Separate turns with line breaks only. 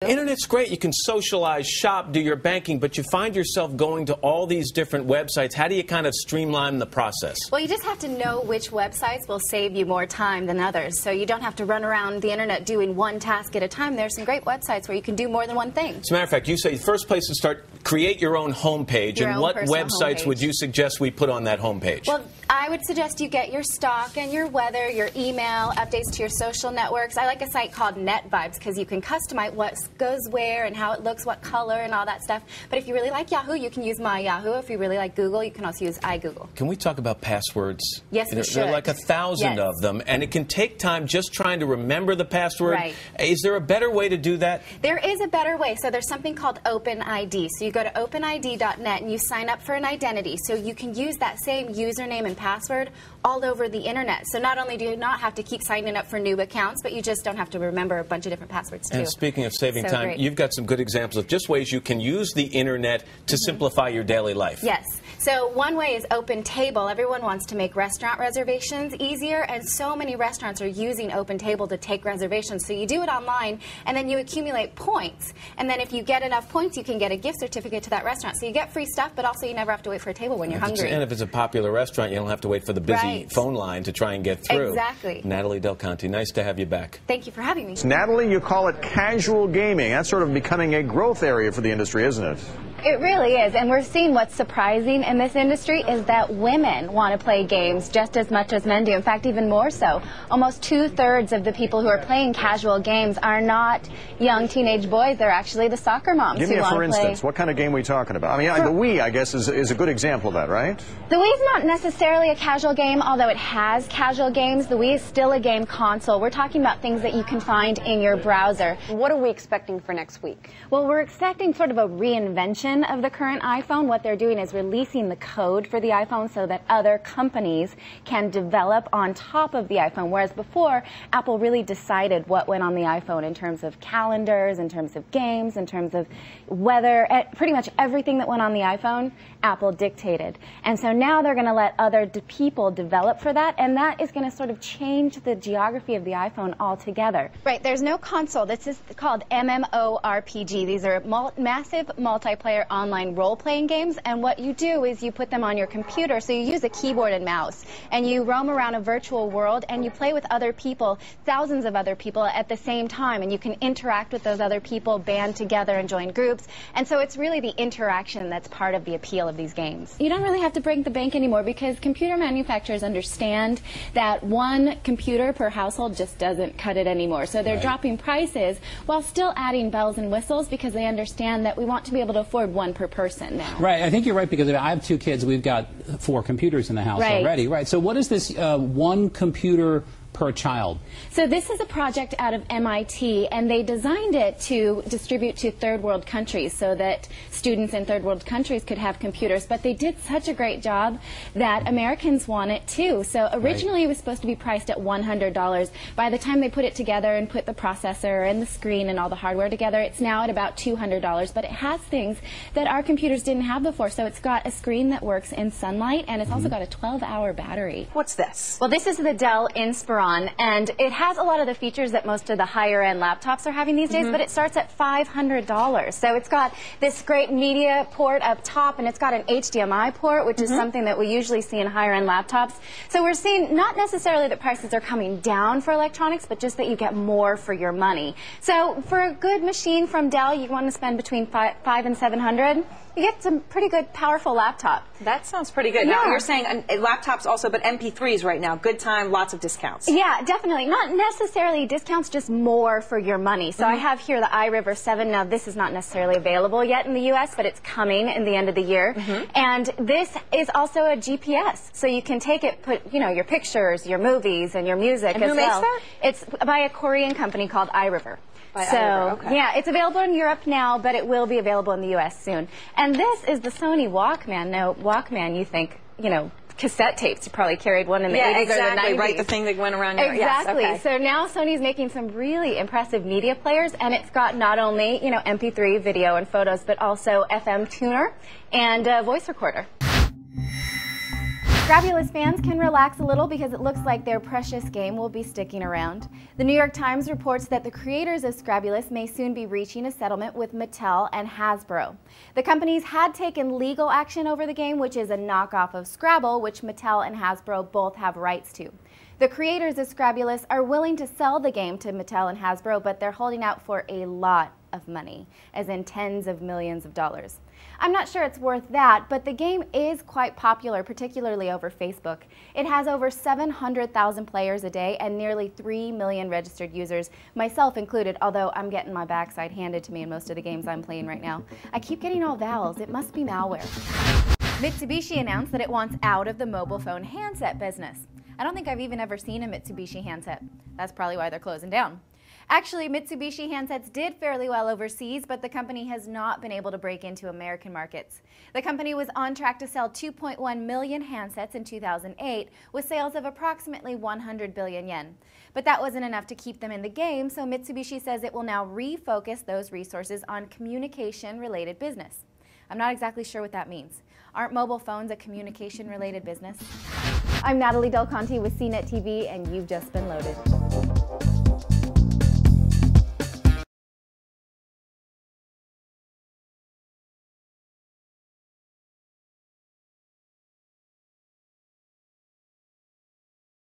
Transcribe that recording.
Internet's great. You can socialize, shop, do your banking, but you find yourself going to all these different websites. How do you kind of streamline the process?
Well, you just have to know which websites will save you more time than others. So you don't have to run around the internet doing one task at a time. There's some great websites where you can do more than one thing.
As a matter of fact, you say the first place to start, create your own homepage. And what websites would you suggest we put on that homepage?
Well, I would suggest you get your stock and your weather, your email, updates to your social networks. I like a site called NetVibes because you can customize what goes where and how it looks, what color and all that stuff. But if you really like Yahoo, you can use My Yahoo. If you really like Google, you can also use iGoogle.
Can we talk about passwords?
Yes, we should.
There are like 1,000 of them, and it can take time just trying to remember the password.
Right.
Is there a better way to do that?
There is a better way. So there's something called OpenID. So you go to openid.net and you sign up for an identity. So you can use that same username and password all over the internet. So not only do you not have to keep signing up for new accounts, but you just don't have to remember a bunch of different passwords too.
And speaking of saving time,
great.
You've got some good examples of just ways you can use the internet to simplify your daily life.
Yes. So one way is OpenTable. Everyone wants to make restaurant reservations easier, and so many restaurants are using OpenTable to take reservations. So you do it online, and then you accumulate points. And then if you get enough points, you can get a gift certificate to that restaurant. So you get free stuff, but also you never have to wait for a table when you're hungry.
And if it's a popular restaurant, you don't have to wait for the busy phone line to try and get through.
Exactly.
Natali Del Conte, nice to have you back.
Thank you for having me.
Natali, you call it casual gaming. That's sort of becoming a growth area for the industry, isn't it?
It really is, and we're seeing what's surprising in this industry is that women want to play games just as much as men do. In fact, even more so. Almost 2/3 of the people who are playing casual games are not young teenage boys. They're actually the soccer moms who want to play.
Give me a for instance. What kind of game are we talking about? I mean, the Wii, I guess, is a good example of that, right?
The Wii's not necessarily a casual game, although it has casual games. The Wii is still a game console. We're talking about things that you can find in your browser.
What are we expecting for next week?
Well, we're expecting sort of a reinvention of the current iPhone. What they're doing is releasing the code for the iPhone so that other companies can develop on top of the iPhone, whereas before, Apple really decided what went on the iPhone in terms of calendars, in terms of games, in terms of weather. Pretty much everything that went on the iPhone, Apple dictated. And so now they're going to let other people develop for that, and that is going to sort of change the geography of the iPhone altogether.
Right, there's no console. This is called MMORPG. These are massive multiplayer online role-playing games, and what you do is you put them on your computer. So you use a keyboard and mouse, and you roam around a virtual world, and you play with other people, thousands of other people at the same time, and you can interact with those other people, band together and join groups. And so it's really the interaction that's part of the appeal of these games.
You don't really have to break the bank anymore because computer manufacturers understand that one computer per household just doesn't cut it anymore. So they're dropping prices while still adding bells and whistles because they understand that we want to be able to afford one per person now.
Right. I think you're right because I have 2 kids. We've got 4 computers in the house already. Right. So what is this one computer per child?
So this is a project out of MIT, and they designed it to distribute to third world countries so that students in third world countries could have computers. But they did such a great job that Americans want it too. So originally it was supposed to be priced at $100. By the time they put it together and put the processor and the screen and all the hardware together, it's now at about $200. But it has things that our computers didn't have before. So it's got a screen that works in sunlight, and it's also got a 12-hour battery.
What's this?
Well, this is the Dell Inspiron, and it has a lot of the features that most of the higher-end laptops are having these days, but it starts at $500. So it's got this great media port up top, and it's got an HDMI port, which is something that we usually see in higher-end laptops. So we're seeing not necessarily that prices are coming down for electronics, but just that you get more for your money. So for a good machine from Dell, you want to spend between $500 and $700. You get some pretty good, powerful laptop.
That sounds pretty good. Now, you're saying laptops also, but MP3s right now. Good time, lots of discounts.
Yeah, definitely. Not necessarily discounts, just more for your money. So I have here the iRiver 7. Now, this is not necessarily available yet in the U.S., but it's coming in the end of the year. And this is also a GPS. So you can take it, put, your pictures, your movies, and your music as well.
And who makes that?
It's by a Korean company called iRiver. Yeah, it's available in Europe now, but it will be available in the U.S. soon. And this is the Sony Walkman. Now, Walkman, you think, cassette tapes. You probably carried one in the 80s or the 90s.
Right, the thing that went around your
Exactly.
Yes,
So now Sony's making some really impressive media players, and it's got not only, MP3 video and photos, but also FM tuner and voice recorder. Scrabulous fans can relax a little because it looks like their precious game will be sticking around. The New York Times reports that the creators of Scrabulous may soon be reaching a settlement with Mattel and Hasbro. The companies had taken legal action over the game, which is a knockoff of Scrabble, which Mattel and Hasbro both have rights to. The creators of Scrabulous are willing to sell the game to Mattel and Hasbro, but they're holding out for a lot of money, as in tens of millions of dollars. I'm not sure it's worth that, but the game is quite popular, particularly over Facebook. It has over 700,000 players a day and nearly 3 million registered users, myself included, although I'm getting my backside handed to me in most of the games I'm playing right now. I keep getting all vowels. It must be malware. Mitsubishi announced that it wants out of the mobile phone handset business. I don't think I've even ever seen a Mitsubishi handset. That's probably why they're closing down. Actually, Mitsubishi handsets did fairly well overseas, but the company has not been able to break into American markets. The company was on track to sell 2.1 million handsets in 2008, with sales of approximately 100 billion yen. But that wasn't enough to keep them in the game, so Mitsubishi says it will now refocus those resources on communication-related business. I'm not exactly sure what that means. Aren't mobile phones a communication-related business? I'm Natali Del Conte with CNET TV, and you've just been loaded.